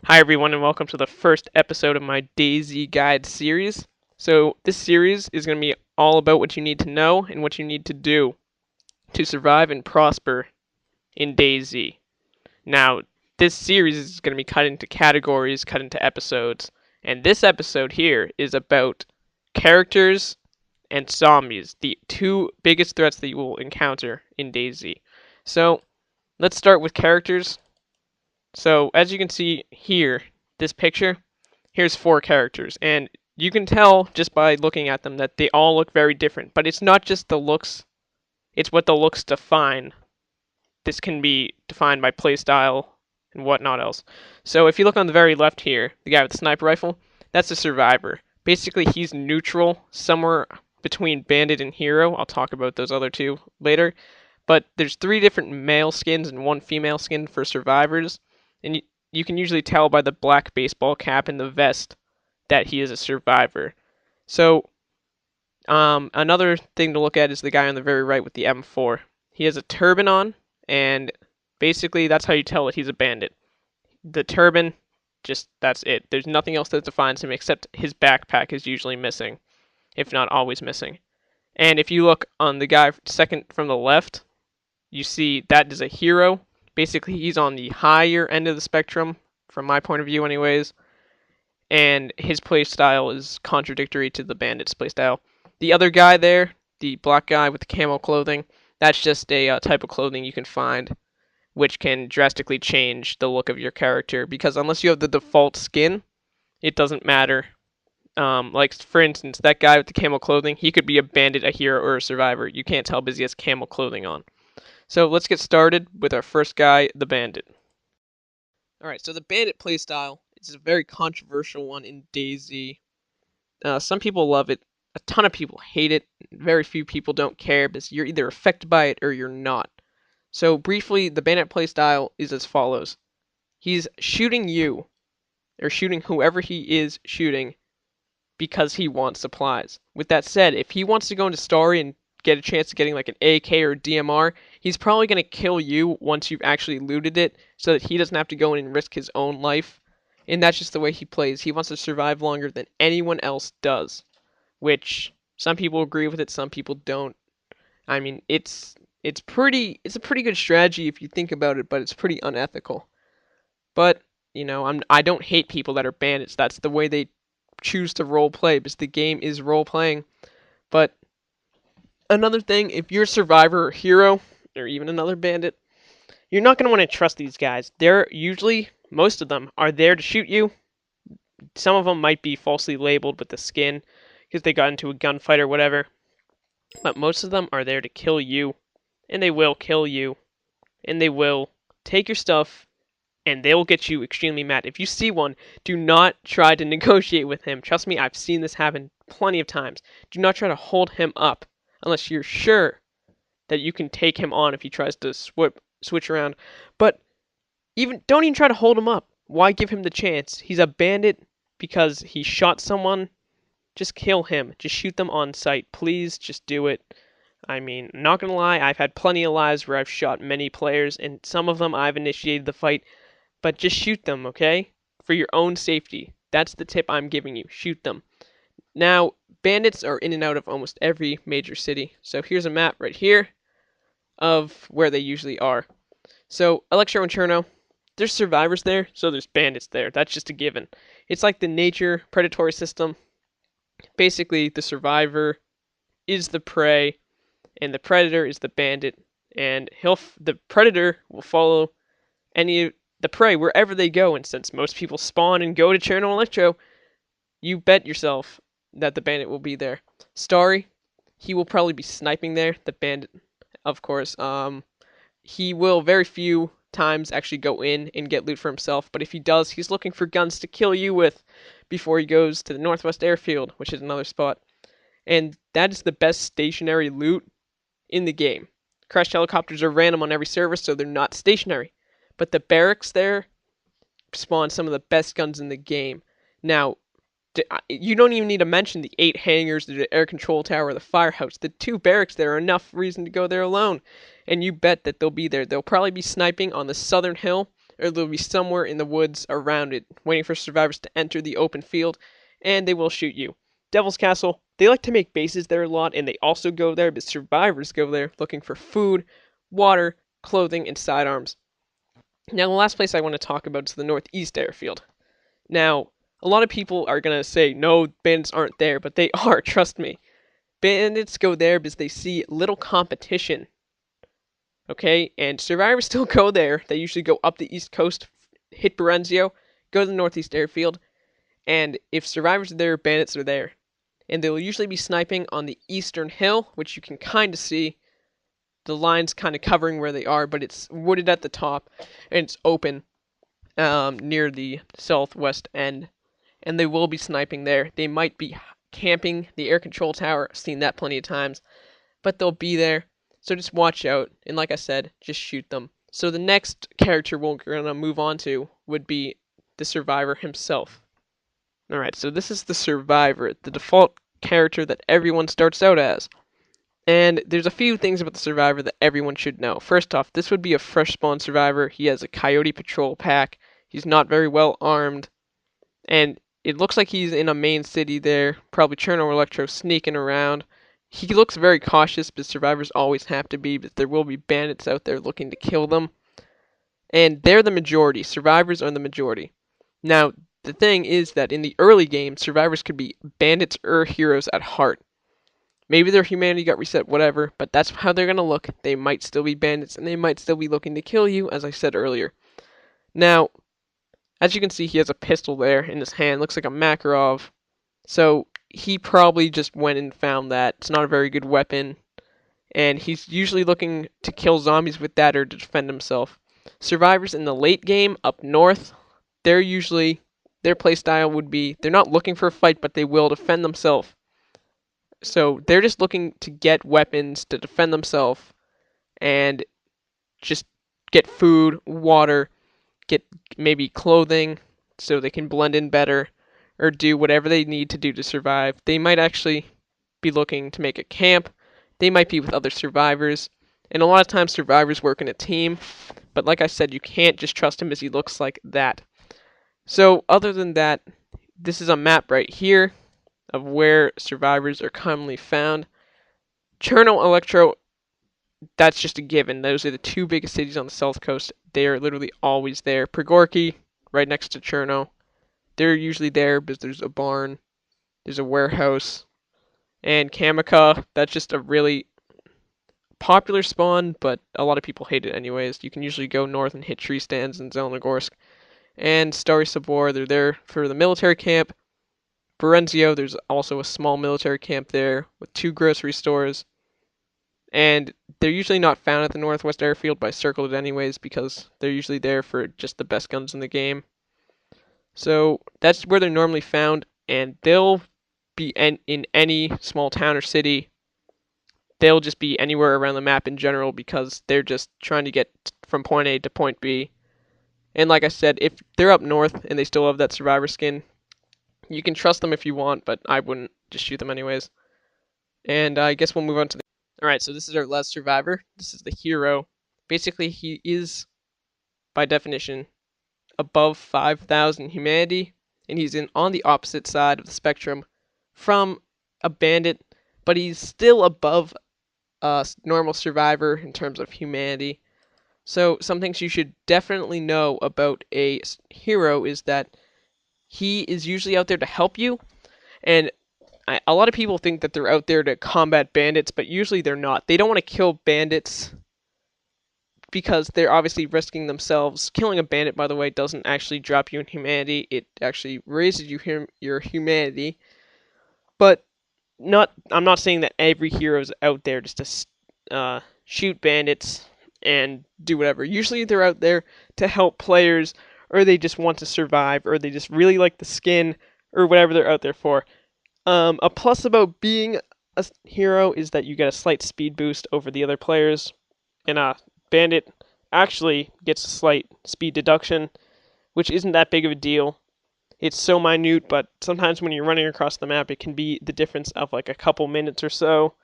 Hi everyone and welcome to the first episode of my Dayz guide series. So this series is going to be all about what you need to know and what you need to do to survive and prosper in Dayz. Now, this series is going to be cut into categories, cut into episodes, and this episode here is about characters and zombies, the two biggest threats that you will encounter in Dayz. So, let's start with characters. So, as you can see here, this picture, here's four characters, and you can tell just by looking at them that they all look very different. But it's not just the looks, it's what the looks define. This can be defined by playstyle and whatnot else. So if you look on the very left here, the guy with the sniper rifle, that's a survivor. Basically, he's neutral, somewhere between bandit and hero. I'll talk about those other two later. But there's three different male skins and one female skin for survivors, and you can usually tell by the black baseball cap and the vest that he is a survivor. So, another thing to look at is the guy on the very right with the M4. He has a turban on, and basically that's how you tell that he's a bandit. The turban, just that's it. There's nothing else that defines him except his backpack is usually missing, if not always missing. And if you look on the guy second from the left, you see that is a hero. Basically, he's on the higher end of the spectrum, from my point of view anyways, and his playstyle is contradictory to the bandit's playstyle. The other guy there, the black guy with the camo clothing, that's just a type of clothing you can find, which can drastically change the look of your character, because unless you have the default skin, it doesn't matter. Like, for instance, that guy with the camo clothing, he could be a bandit, a hero, or a survivor. You can't tell because he has camo clothing on. So let's get started with our first guy, the bandit. Alright, so the bandit playstyle is a very controversial one in Dayz. Some people love it, a ton of people hate it, very few people don't care because you're either affected by it or you're not. So briefly, the bandit playstyle is as follows. He's shooting you, or shooting whoever he is shooting, because he wants supplies. With that said, if he wants to go into story and get a chance of getting like an AK or a DMR, he's probably going to kill you once you've actually looted it so that he doesn't have to go in and risk his own life. And that's just the way he plays. He wants to survive longer than anyone else does, which some people agree with it, some people don't. I mean, it's a pretty good strategy if you think about it, but it's pretty unethical. But, I don't hate people that are bandits. That's the way they choose to role play because the game is role playing. But another thing, if you're a survivor or hero, or even another bandit, you're not going to want to trust these guys. They're usually, most of them, are there to shoot you. Some of them might be falsely labeled with the skin because they got into a gunfight or whatever. But most of them are there to kill you, and they will kill you, and they will take your stuff, and they will get you extremely mad. If you see one, do not try to negotiate with him. Trust me, I've seen this happen plenty of times. Do not try to hold him up unless you're sure that you can take him on if he tries to switch around. But don't even try to hold him up. Why give him the chance? He's a bandit because he shot someone. Just kill him. Just shoot them on sight. Please, just do it. I mean, not gonna lie, I've had plenty of lives where I've shot many players, and some of them I've initiated the fight, but just shoot them, okay? For your own safety. That's the tip I'm giving you. Shoot them. Now, bandits are in and out of almost every major city. So here's a map right here of where they usually are. So, Electro and Cherno, there's survivors there, so there's bandits there. That's just a given. It's like the nature predatory system. Basically, the survivor is the prey, and the predator is the bandit, and the predator will follow the prey wherever they go, and since most people spawn and go to Cherno and Electro, you bet yourself that the bandit will be there. Starry, he will probably be sniping there, the bandit, of course. He will very few times actually go in and get loot for himself, but if he does, he's looking for guns to kill you with before he goes to the Northwest Airfield, which is another spot. And that is the best stationary loot in the game. Crashed helicopters are random on every server, so they're not stationary. But the barracks there spawn some of the best guns in the game. Now, you don't even need to mention the 8 hangars, the air control tower, the firehouse. The 2 barracks there are enough reason to go there alone. And you bet that they'll be there. They'll probably be sniping on the southern hill or they'll be somewhere in the woods around it, waiting for survivors to enter the open field, and they will shoot you. Devil's Castle, they like to make bases there a lot, and they also go there, but survivors go there looking for food, water, clothing, and sidearms. Now, the last place I want to talk about is the Northeast Airfield. Now, a lot of people are going to say, no, bandits aren't there, but they are, trust me. Bandits go there because they see little competition. Okay, and survivors still go there. They usually go up the East Coast, hit Berenzio, go to the Northeast Airfield, and if survivors are there, bandits are there. And they'll usually be sniping on the eastern hill, which you can kind of see. The lines kind of covering where they are, but it's wooded at the top, and it's open near the southwest end. And they will be sniping there. They might be camping the air control tower. I've seen that plenty of times. But they'll be there. So just watch out. And like I said, just shoot them. So the next character we're going to move on to would be the survivor himself. Alright, so this is the survivor, the default character that everyone starts out as. And there's a few things about the survivor that everyone should know. First off, this would be a fresh spawn survivor. He has a coyote patrol pack. He's not very well armed. And it looks like he's in a main city there. Probably Cherno or Electro sneaking around. He looks very cautious, but survivors always have to be. But there will be bandits out there looking to kill them. And they're the majority. Survivors are the majority. Now, the thing is that in the early game, survivors could be bandits or heroes at heart. Maybe their humanity got reset, whatever, but that's how they're going to look. They might still be bandits, and they might still be looking to kill you, as I said earlier. Now, as you can see, he has a pistol there in his hand. Looks like a Makarov. So, he probably just went and found that. It's not a very good weapon. And he's usually looking to kill zombies with that or to defend himself. Survivors in the late game, up north, their playstyle would be, they're not looking for a fight, but they will defend themselves. So they're just looking to get weapons to defend themselves and just get food, water, get maybe clothing so they can blend in better or do whatever they need to do to survive. They might actually be looking to make a camp. They might be with other survivors. And a lot of times survivors work in a team. But like I said, you can't just trust him as he looks like that. So other than that, this is a map right here of where survivors are commonly found. Cherno, Electro, that's just a given. Those are the two biggest cities on the south coast. They are literally always there. Prigorky, right next to Cherno. They're usually there because there's a barn, there's a warehouse. And Kamika, that's just a really popular spawn, but a lot of people hate it anyways. You can usually go north and hit tree stands in Zelenogorsk. And Stary Sabor, they're there for the military camp. Berenzio, there's also a small military camp there with 2 grocery stores. And they're usually not found at the Northwest Airfield, but I circled it anyways because they're usually there for just the best guns in the game. So that's where they're normally found, and they'll be in any small town or city. They'll just be anywhere around the map in general because they're just trying to get from point A to point B. And like I said, if they're up north and they still have that survivor skin, you can trust them if you want, but I wouldn't. Just shoot them anyways. And I guess we'll move on to the... Alright, so this is our last survivor. This is the hero. Basically, he is, by definition, above 5,000 humanity, and he's on the opposite side of the spectrum from a bandit, but he's still above a normal survivor in terms of humanity. So some things you should definitely know about a hero is that he is usually out there to help you, and a lot of people think that they're out there to combat bandits, but usually they're not. They don't want to kill bandits because they're obviously risking themselves. Killing a bandit, by the way, doesn't actually drop you in humanity. It actually raises your humanity. But I'm not saying that every hero is out there just to shoot bandits and do whatever. Usually they're out there to help players, or they just want to survive, or they just really like the skin, or whatever they're out there for. A plus about being a hero is that you get a slight speed boost over the other players, and a bandit actually gets a slight speed deduction, which isn't that big of a deal. It's so minute, but sometimes when you're running across the map, it can be the difference of like a couple minutes or so.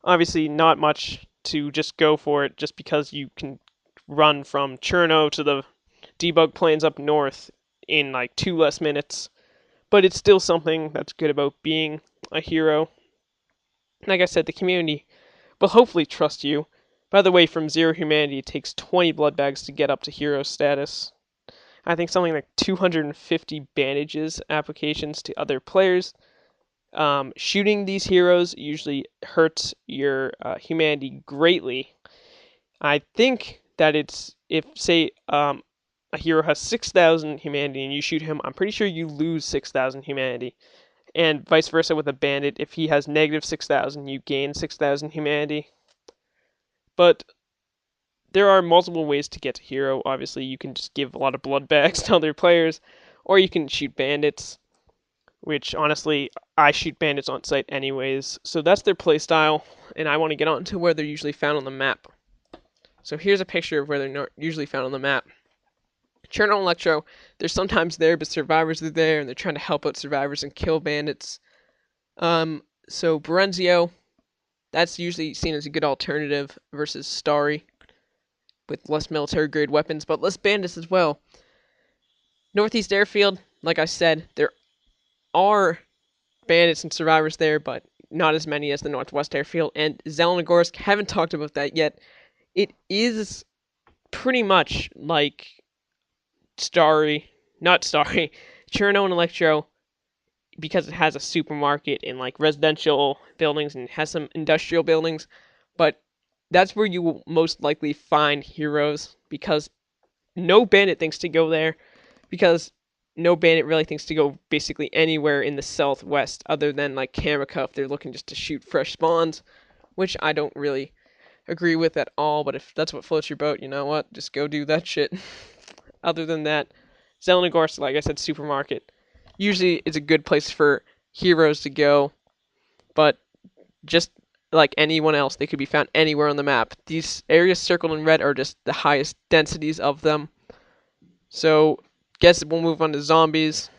Obviously, not much to just go for it, just because you can run from Cherno to the debug planes up north in like 2 less minutes. But it's still something that's good about being a hero. Like I said, the community will hopefully trust you. By the way, from 0 humanity, it takes 20 blood bags to get up to hero status. I think something like 250 bandages applications to other players. Shooting these heroes usually hurts your humanity greatly. I think that it's, if, say, a hero has 6,000 humanity and you shoot him, I'm pretty sure you lose 6,000 humanity. And vice versa with a bandit. If he has negative 6,000, you gain 6,000 humanity. But there are multiple ways to get to hero. Obviously, you can just give a lot of blood bags to other players, or you can shoot bandits, which honestly, I shoot bandits on site anyways. So that's their playstyle, and I want to get on to where they're usually found on the map. So here's a picture of where they're not usually found on the map. Churn on Electro, they're sometimes there, but survivors are there, and they're trying to help out survivors and kill bandits. So Berenzio, that's usually seen as a good alternative versus Starry, with less military grade weapons, but less bandits as well. Northeast Airfield, like I said, there are bandits and survivors there, but not as many as the Northwest Airfield. And Zelenogorsk, haven't talked about that yet. It is pretty much like Cherno and Electro, because it has a supermarket and like residential buildings and it has some industrial buildings, but that's where you will most likely find heroes, because no bandit thinks to go there, because no bandit really thinks to go basically anywhere in the southwest other than like Kamika if they're looking just to shoot fresh spawns, which I don't really agree with at all, but if that's what floats your boat, you know what, just go do that shit. Other than that, Zelenogorsk, like I said, supermarket, usually is a good place for heroes to go, but just like anyone else, they could be found anywhere on the map. These areas circled in red are just the highest densities of them. So, guess we'll move on to zombies.